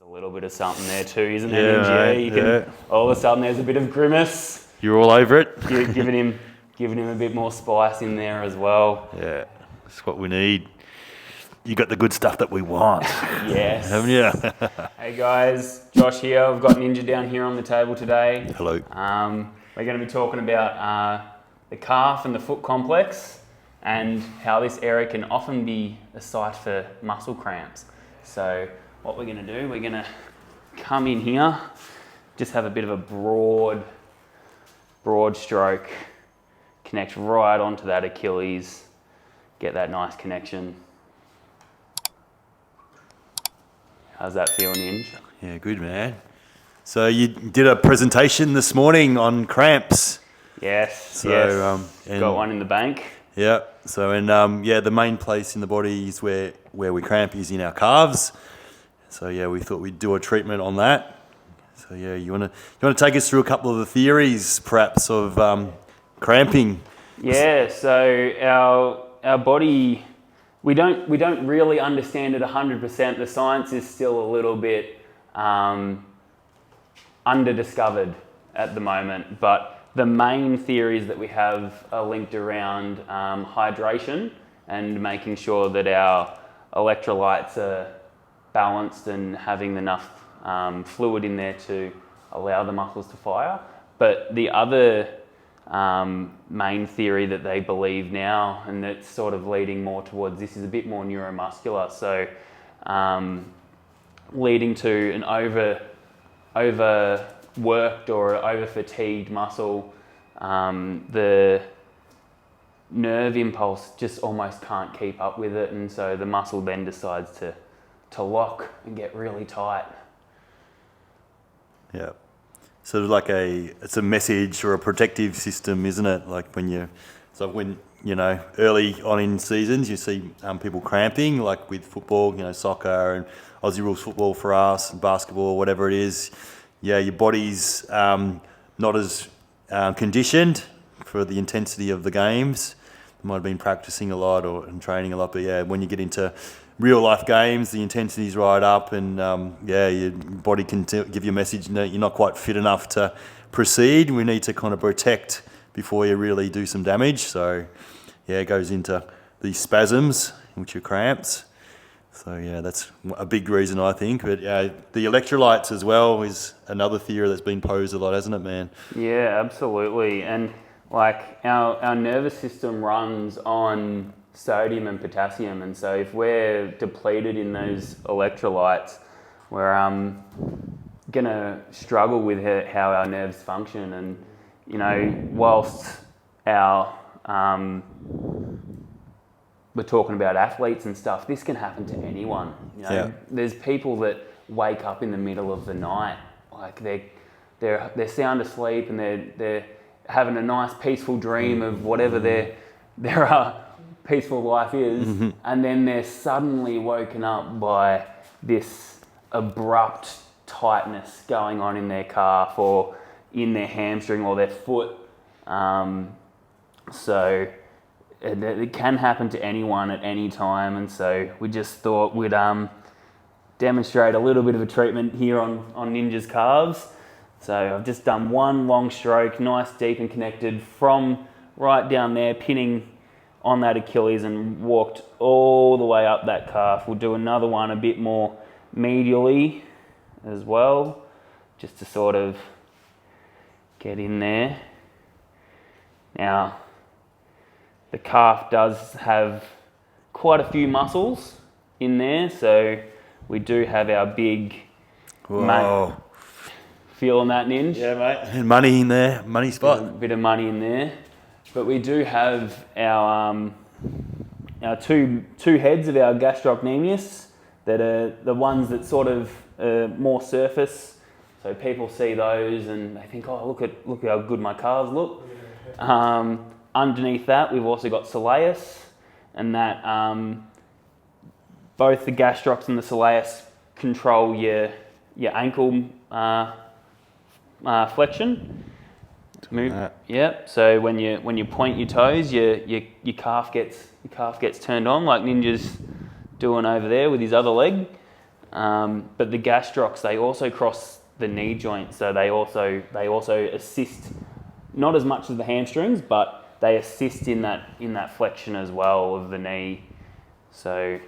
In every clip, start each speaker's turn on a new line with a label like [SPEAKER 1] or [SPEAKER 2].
[SPEAKER 1] a little bit of something there too, isn't there, Ninja? You can, all of a sudden there's a bit of grimace.
[SPEAKER 2] You're all over it.
[SPEAKER 1] You're giving him a bit more spice in there as well.
[SPEAKER 2] Yeah, that's what we need. You got the good stuff that we want.
[SPEAKER 1] Yes.
[SPEAKER 2] Haven't you?
[SPEAKER 1] Hey guys, Josh here. We've got Ninja down here on the table today.
[SPEAKER 2] Hello.
[SPEAKER 1] We're going to be talking about the calf and the foot complex and how this area can often be a site for muscle cramps. So what we're going to do, we're going to come in here, just have a bit of a broad stroke, connect right onto that Achilles, get that nice connection. How's that feel, Ninj?
[SPEAKER 2] Yeah, good, man. So you did a presentation this morning on cramps.
[SPEAKER 1] Yes,
[SPEAKER 2] So,
[SPEAKER 1] yes. Got one in the bank.
[SPEAKER 2] Yeah. So the main place in the body is where we cramp is in our calves. So yeah, we thought we'd do a treatment on that. So yeah, you wanna take us through a couple of the theories, perhaps, of cramping?
[SPEAKER 1] Yeah. So our body, we don't really understand it 100%. The science is still a little bit underdiscovered at the moment, but the main theories that we have are linked around hydration and making sure that our electrolytes are balanced and having enough fluid in there to allow the muscles to fire. But the other main theory that they believe now, and that's sort of leading more towards this, is a bit more neuromuscular. So leading to an overworked or over-fatigued muscle, the nerve impulse just almost can't keep up with it, and so the muscle then decides to lock and get really tight.
[SPEAKER 2] Yeah. Sort of like it's a message or a protective system, isn't it? Like when early on in seasons, you see people cramping, like with football, soccer and Aussie rules football for us, and basketball, whatever it is. Yeah, your body's not as conditioned for the intensity of the games. You might have been practicing a lot and training a lot, but yeah, when you get into real life games, the intensity's right up, and your body can give you a message that you're not quite fit enough to proceed. We need to kind of protect before you really do some damage. So yeah, it goes into these spasms, which are cramps. So yeah, that's a big reason, I think. But the electrolytes as well is another theory that's been posed a lot, hasn't it, man?
[SPEAKER 1] Yeah, absolutely. And like our nervous system runs on sodium and potassium, and so if we're depleted in those electrolytes, we're gonna struggle with how our nerves function. And whilst we're talking about athletes and stuff, this can happen to anyone. There's people that wake up in the middle of the night, like they're sound asleep and they're having a nice peaceful dream of whatever their peaceful life is, mm-hmm. and then they're suddenly woken up by this abrupt tightness going on in their calf or in their hamstring or their foot. So it can happen to anyone at any time, and so we just thought we'd demonstrate a little bit of a treatment here on Ninja's calves. So I've just done one long stroke, nice, deep and connected from right down there, pinning on that Achilles, and walked all the way up that calf. We'll do another one a bit more medially as well, just to sort of get in there. Now, the calf does have quite a few muscles in there, so we do have our big mate. Feeling that, Ninja?
[SPEAKER 2] Yeah, mate. And money in there, money spot.
[SPEAKER 1] A bit of money in there. But we do have our two heads of our gastrocnemius that are the ones that sort of more surface. So people see those and they think, oh, look how good my calves look. Underneath that, we've also got soleus, and that both the gastrocs and the soleus control your ankle flexion. Move. Yep. So when you point your toes, your calf gets turned on, like Ninja's doing over there with his other leg. But the gastrocs, they also cross the knee joint, so they also assist, not as much as the hamstrings, but they assist in that flexion as well of the knee. So,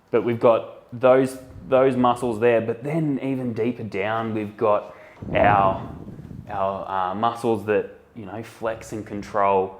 [SPEAKER 1] but we've got those muscles there, but then even deeper down, we've got our muscles that, you know, flex and control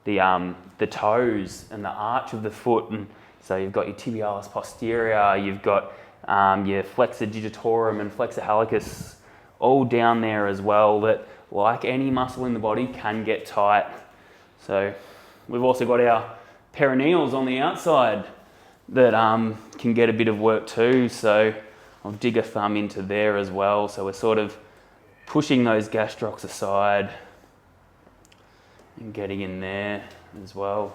[SPEAKER 1] the toes and the arch of the foot. And so you've got your tibialis posterior, you've got your flexor digitorum and flexor hallucis all down there as well, that, like any muscle in the body, can get tight. So we've also got our perineals on the outside that can get a bit of work too. So I'll dig a thumb into there as well. So we're sort of pushing those gastrocs aside and getting in there as well.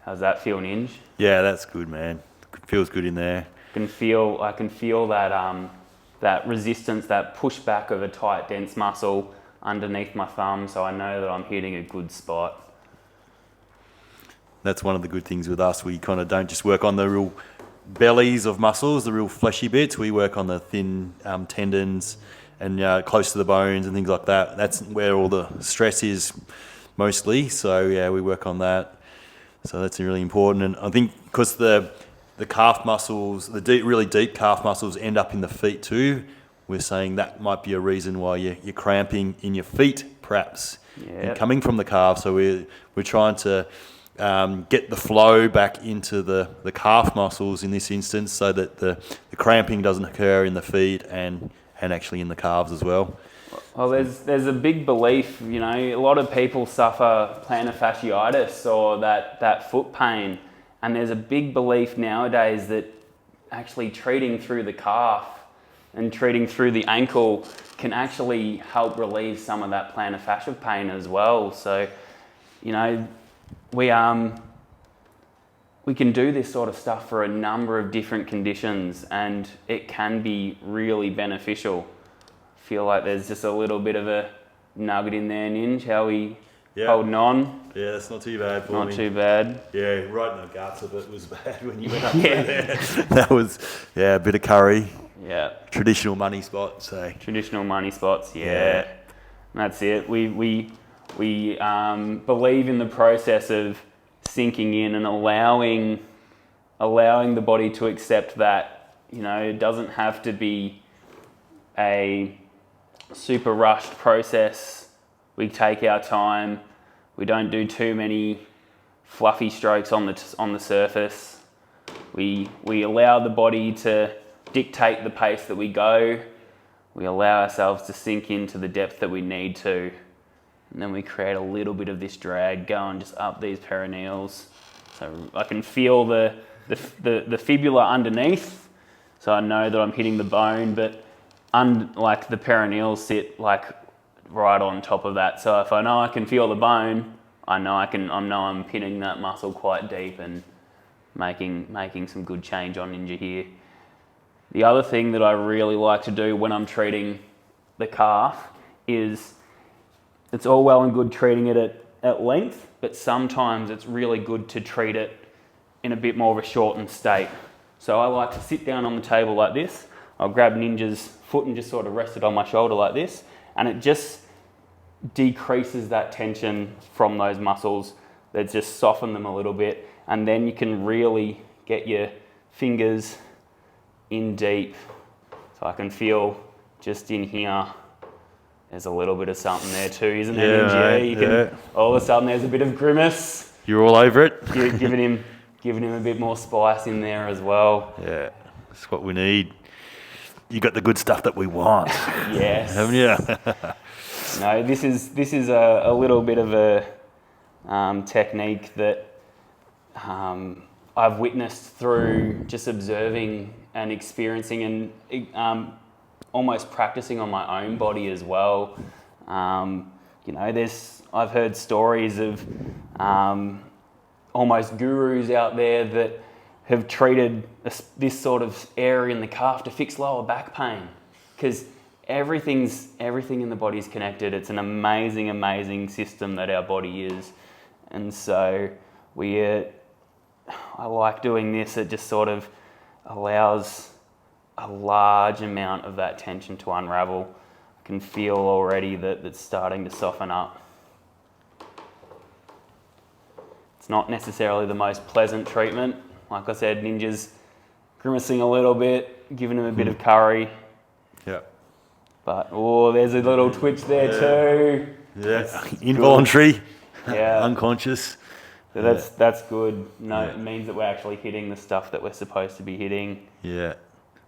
[SPEAKER 1] How's that feel, Ninj?
[SPEAKER 2] Yeah, that's good, man. Feels good in there.
[SPEAKER 1] I can feel that that resistance, that pushback of a tight, dense muscle underneath my thumb, so I know that I'm hitting a good spot.
[SPEAKER 2] That's one of the good things with us. We kind of don't just work on the real bellies of muscles, the real fleshy bits. We work on the thin tendons and close to the bones and things like that. That's where all the stress is mostly. So yeah, we work on that. So that's really important. And I think because the calf muscles, the really deep calf muscles end up in the feet too. We're saying that might be a reason why you're cramping in your feet, perhaps, and coming from the calf. So we're trying to get the flow back into the calf muscles in this instance, so that the cramping doesn't occur in the feet and actually in the calves as well.
[SPEAKER 1] Well, there's a big belief, you know, a lot of people suffer plantar fasciitis or that foot pain, and there's a big belief nowadays that actually treating through the calf and treating through the ankle can actually help relieve some of that plantar fascial pain as well. So, you know, we can do this sort of stuff for a number of different conditions, and it can be really beneficial. I feel like there's just a little bit of a nugget in there, Ninj. How we holding on?
[SPEAKER 2] Yeah, that's not too bad for me.
[SPEAKER 1] Not too bad.
[SPEAKER 2] Yeah, right in the guts of it was bad when you went up through there. That was, a bit of curry.
[SPEAKER 1] Yeah.
[SPEAKER 2] Traditional money spot, so.
[SPEAKER 1] Traditional money spots, yeah. That's it. We believe in the process of sinking in and allowing the body to accept that, you know, it doesn't have to be a super rushed process. We take our time. We don't do too many fluffy strokes on the surface. We allow the body to dictate the pace that we go. We allow ourselves to sink into the depth that we need to. And then we create a little bit of this drag going just up these perineals. So I can feel the fibula underneath, so I know that I'm hitting the bone, but like the perineals sit like right on top of that. So if I know I can feel the bone, I know I'm pinning that muscle quite deep and making some good change on Ninja here. The other thing that I really like to do when I'm treating the calf is, it's all well and good treating it at length, but sometimes it's really good to treat it in a bit more of a shortened state. So I like to sit down on the table like this. I'll grab Ninja's foot and just sort of rest it on my shoulder like this, and it just decreases that tension from those muscles. They just soften them a little bit, and then you can really get your fingers in deep. So I can feel just in here, there's a little bit of something there too, isn't there, Ninja? All of a sudden there's a bit of grimace.
[SPEAKER 2] You're all over it.
[SPEAKER 1] giving him a bit more spice in there as well.
[SPEAKER 2] Yeah, that's what we need. You got the good stuff that we want.
[SPEAKER 1] Yes.
[SPEAKER 2] Haven't you?
[SPEAKER 1] No, this is a little bit of a technique that I've witnessed through just observing and experiencing and almost practicing on my own body as well. You know, I've heard stories of almost gurus out there that have treated this sort of area in the calf to fix lower back pain, because everything in the body is connected. It's an amazing, amazing system that our body is. And so I like doing this. It just sort of allows a large amount of that tension to unravel. I can feel already that it's starting to soften up. It's not necessarily the most pleasant treatment. Like I said, Ninja's grimacing a little bit, giving him a bit of curry.
[SPEAKER 2] Yeah.
[SPEAKER 1] But, oh, there's a little twitch there too.
[SPEAKER 2] Yeah. Involuntary.
[SPEAKER 1] Yeah.
[SPEAKER 2] Unconscious.
[SPEAKER 1] So that's good. No, it means that we're actually hitting the stuff that we're supposed to be hitting.
[SPEAKER 2] Yeah.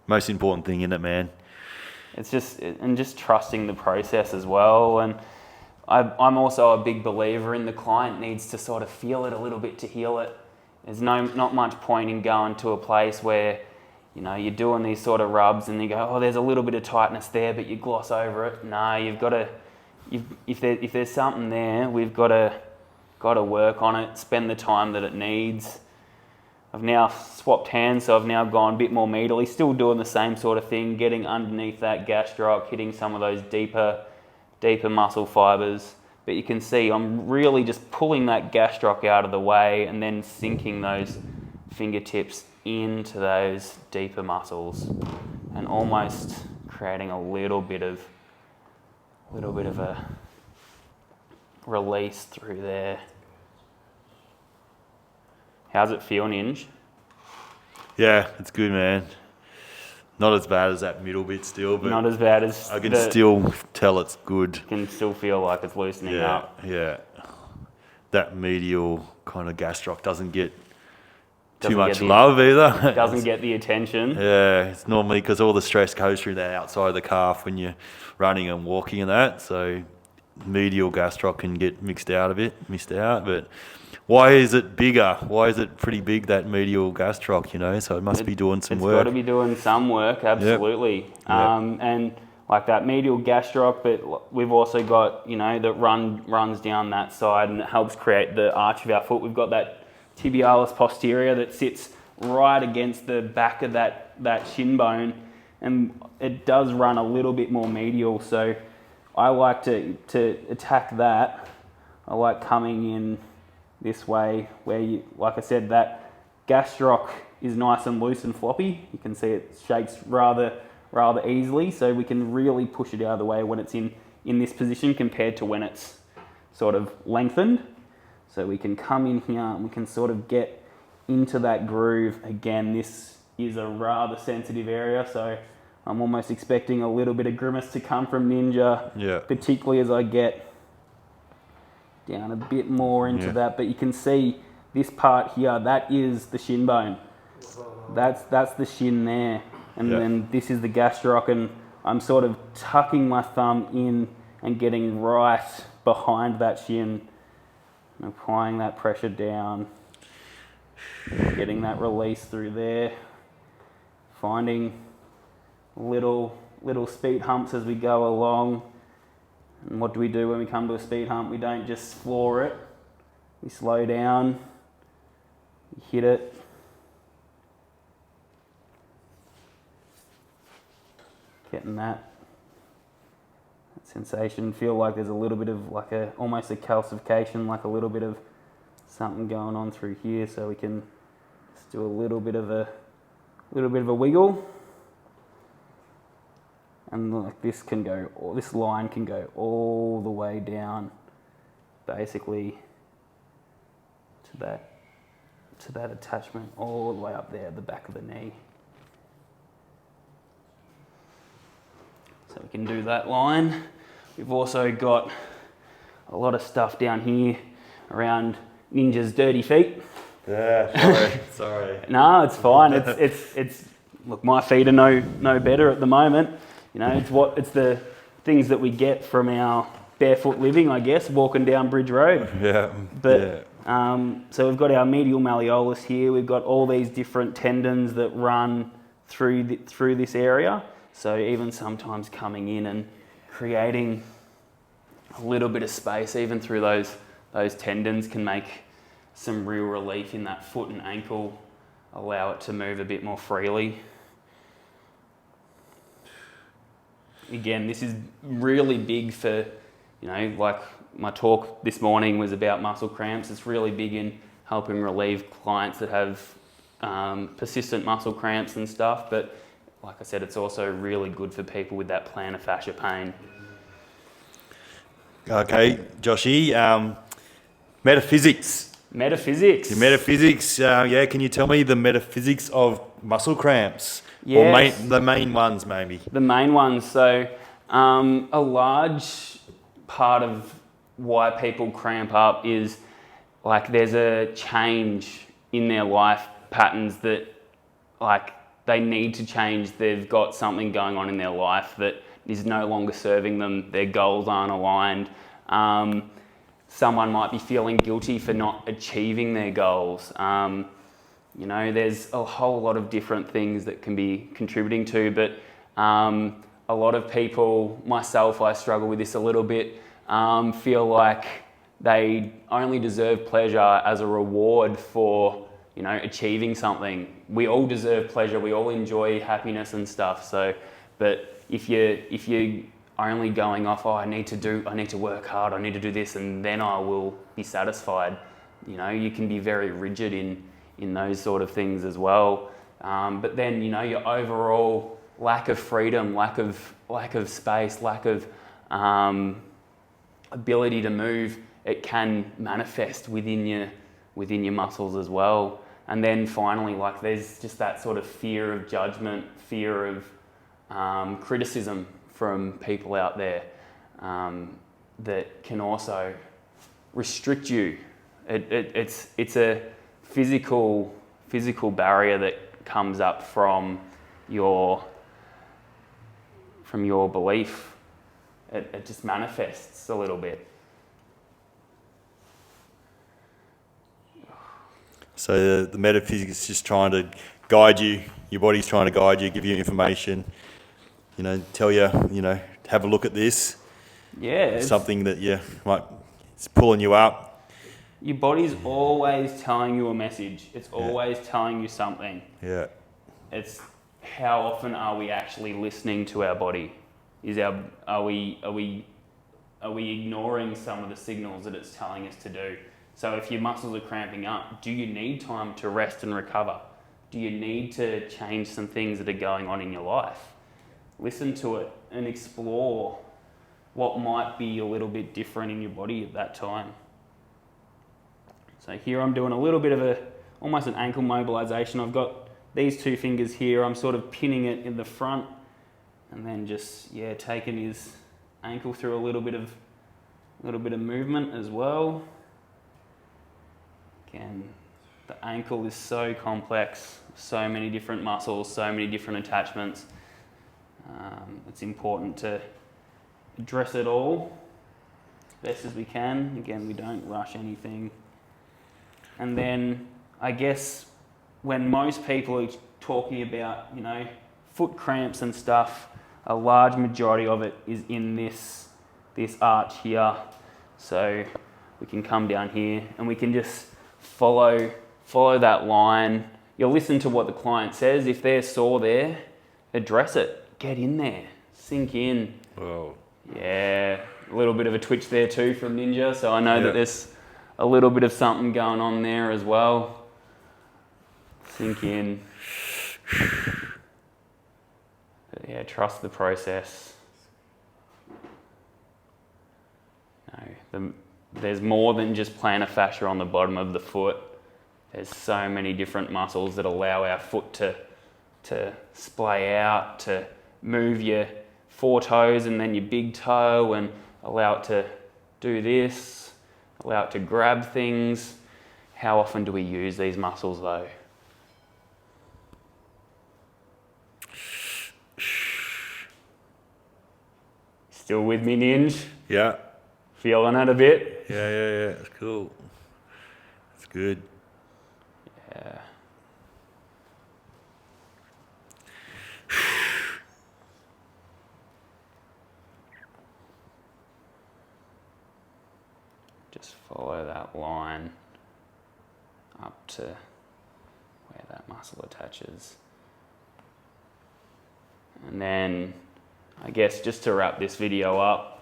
[SPEAKER 2] Most important thing, isn't it, man?
[SPEAKER 1] It's just trusting the process as well. And I'm also a big believer in the client needs to sort of feel it a little bit to heal it. There's not much point in going to a place where, you know, you're doing these sort of rubs and you go, oh, there's a little bit of tightness there, but you gloss over it. No, you've got to, if there's something there, we've got to work on it, spend the time that it needs. I've now swapped hands, so I've now gone a bit more medially, still doing the same sort of thing, getting underneath that gastroc, hitting some of those deeper muscle fibers. But you can see I'm really just pulling that gastroc out of the way and then sinking those fingertips into those deeper muscles and almost creating a little bit of a release through there. How's it feel, Ninj?
[SPEAKER 2] Yeah, it's good, man. Not as bad as that middle bit still, but
[SPEAKER 1] not as bad as
[SPEAKER 2] I can still tell it's good.
[SPEAKER 1] Can still feel like it's loosening up.
[SPEAKER 2] Yeah. That medial kind of gastroc doesn't get too much love either.
[SPEAKER 1] Doesn't get the attention.
[SPEAKER 2] Yeah, it's normally because all the stress goes through that outside of the calf when you're running and walking and that. So medial gastroc can get missed out. But why is it bigger? Why is it pretty big, that medial gastroc, you know? So it must be doing some work.
[SPEAKER 1] It's got to be doing some work, absolutely.
[SPEAKER 2] Yep.
[SPEAKER 1] And like that medial gastroc, but we've also got, you know, that runs down that side and it helps create the arch of our foot. We've got that tibialis posterior that sits right against the back of that shin bone, and it does run a little bit more medial. So I like to attack that. I like coming in this way where you, like I said, that gastroc is nice and loose and floppy. You can see it shakes rather easily, so we can really push it out of the way when it's in this position compared to when it's sort of lengthened. So we can come in here and we can sort of get into that groove. Again, this is a rather sensitive area, so I'm almost expecting a little bit of grimace to come from Ninja, particularly as I get down a bit more into that. But you can see this part here, that is the shin bone. That's the shin there. And then this is the gastroc, and I'm sort of tucking my thumb in and getting right behind that shin, and applying that pressure down, getting that release through there, finding little speed humps as we go along. And what do we do when we come to a speed hump? We don't just floor it. We slow down, we hit it. Getting that sensation, feel like there's a little bit of like almost a calcification, like a little bit of something going on through here, so we can just do a little bit of a wiggle. And like this line can go all the way down, basically to that attachment, all the way up there at the back of the knee. So we can do that line. We've also got a lot of stuff down here around Ninja's dirty feet.
[SPEAKER 2] Yeah, sorry.
[SPEAKER 1] No, it's fine. It's look, my feet are no better at the moment. You know, it's the things that we get from our barefoot living, I guess, walking down Bridge Road.
[SPEAKER 2] Yeah.
[SPEAKER 1] But so we've got our medial malleolus here. We've got all these different tendons that run through this area. So even sometimes coming in and creating a little bit of space, even through those tendons, can make some real relief in that foot and ankle, allow it to move a bit more freely. Again, this is really big for, you know, like my talk this morning was about muscle cramps. It's really big in helping relieve clients that have persistent muscle cramps and stuff, but like I said, it's also really good for people with that plantar fascia pain.
[SPEAKER 2] Okay, Joshy, metaphysics.
[SPEAKER 1] Metaphysics.
[SPEAKER 2] Your metaphysics, can you tell me the metaphysics of muscle cramps?
[SPEAKER 1] Yes.
[SPEAKER 2] Or the main ones, maybe.
[SPEAKER 1] The main ones. So a large part of why people cramp up is like there's a change in their life patterns that like they need to change. They've got something going on in their life that is no longer serving them. Their goals aren't aligned. Someone might be feeling guilty for not achieving their goals. You know, there's a whole lot of different things that can be contributing to, but a lot of people, myself, I struggle with this a little bit, feel like they only deserve pleasure as a reward for, you know, achieving something. We all deserve pleasure. We all enjoy happiness and stuff. So, but if you're only going off, I need to work hard, I need to do this, and then I will be satisfied. You know, you can be very rigid in those sort of things as well. But then, you know, your overall lack of freedom, lack of space, lack of ability to move, it can manifest within your muscles as well. And then finally, like there's just that sort of fear of judgment, fear of criticism from people out there that can also restrict you. It's a physical barrier that comes up from your belief. It just manifests a little bit.
[SPEAKER 2] So the metaphysics is just trying to guide you. Your body's trying to guide you, give you information. You know, tell you, you know, have a look at this.
[SPEAKER 1] Yeah.
[SPEAKER 2] Something that it's pulling you up.
[SPEAKER 1] Your body's always telling you a message. It's always telling you something.
[SPEAKER 2] Yeah.
[SPEAKER 1] It's how often are we actually listening to our body? Are we ignoring some of the signals that it's telling us to do? So if your muscles are cramping up, do you need time to rest and recover? Do you need to change some things that are going on in your life? Listen to it and explore what might be a little bit different in your body at that time. So here I'm doing a little bit of almost an ankle mobilization. I've got these two fingers here. I'm sort of pinning it in the front and then just, taking his ankle through a little bit of movement as well. Again, the ankle is so complex, so many different muscles, so many different attachments. It's important to address it all as best as we can. Again, we don't rush anything. And then I guess when most people are talking about, you know, foot cramps and stuff, a large majority of it is in this arch here. So we can come down here and we can just follow that line. You'll listen to what the client says. If they're sore there, address it. Get in there. Sink in.
[SPEAKER 2] Whoa.
[SPEAKER 1] Yeah. A little bit of a twitch there too from Ninja. So I know that there's a little bit of something going on there as well. Sink in. But yeah, trust the process. No, there's more than just plantar fascia on the bottom of the foot. There's so many different muscles that allow our foot to splay out, to move your four toes and then your big toe, and allow it to do this, allow it to grab things. How often do we use these muscles though? Still with me, Ninj?
[SPEAKER 2] Yeah.
[SPEAKER 1] Feeling it a bit?
[SPEAKER 2] Yeah. It's cool. It's good.
[SPEAKER 1] Yeah. Just follow that line up to where that muscle attaches. And then, I guess just to wrap this video up,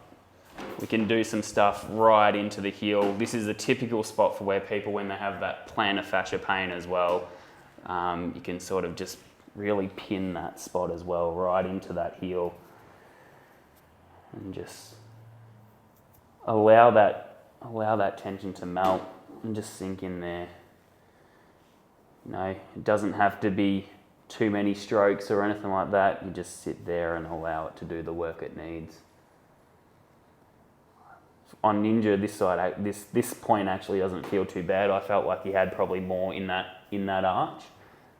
[SPEAKER 1] we can do some stuff right into the heel. This is a typical spot for where people, when they have that plantar fascia pain as well, you can sort of just really pin that spot as well, right into that heel, and just allow that tension to melt and just sink in there. You know, it doesn't have to be too many strokes or anything like that. You just sit there and allow it to do the work it needs. On Ninja, this side, this point actually doesn't feel too bad. I felt like he had probably more in that arch.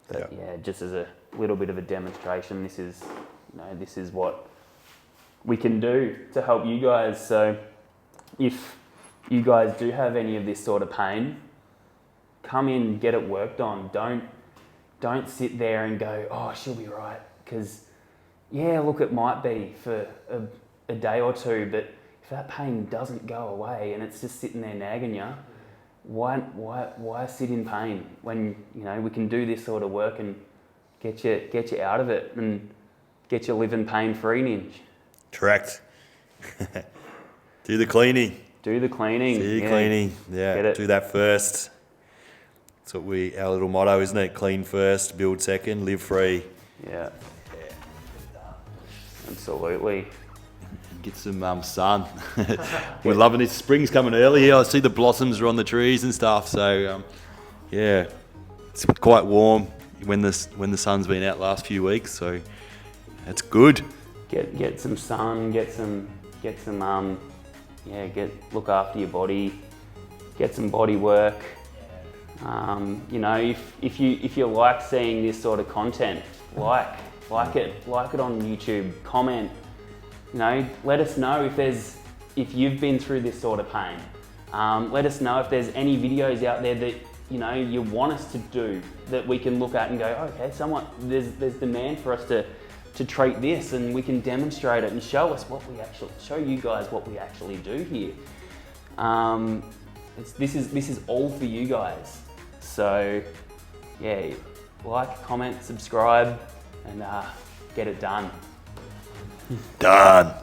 [SPEAKER 1] But yeah, just as a little bit of a demonstration, this is what we can do to help you guys. So if you guys do have any of this sort of pain, come in, get it worked on. Don't sit there and go, oh, she'll be right. Because, yeah, look, it might be for a day or two, but if that pain doesn't go away and it's just sitting there nagging you, why sit in pain when, you know, we can do this sort of work and get you out of it and get you living pain-free, Ninj.
[SPEAKER 2] Correct. Do the cleaning.
[SPEAKER 1] Do the cleaning.
[SPEAKER 2] Do your cleaning. Yeah, do that first. That's what our little motto, isn't it? Clean first, build second, live free.
[SPEAKER 1] Yeah. Absolutely.
[SPEAKER 2] Get some sun. We're loving it. Spring's coming early here. I see the blossoms are on the trees and stuff. So, yeah, it's quite warm when the sun's been out last few weeks. So that's good.
[SPEAKER 1] Get some sun. Look after your body. Get some body work. You know, if you like seeing this sort of content, like it on YouTube, comment. You know, let us know if you've been through this sort of pain. Let us know if there's any videos out there that, you know, you want us to do that we can look at and go, okay, there's demand for us to treat this, and we can demonstrate it and show you guys what we actually do here. This is all for you guys. So yeah, like, comment, subscribe, and get it done.
[SPEAKER 2] Done.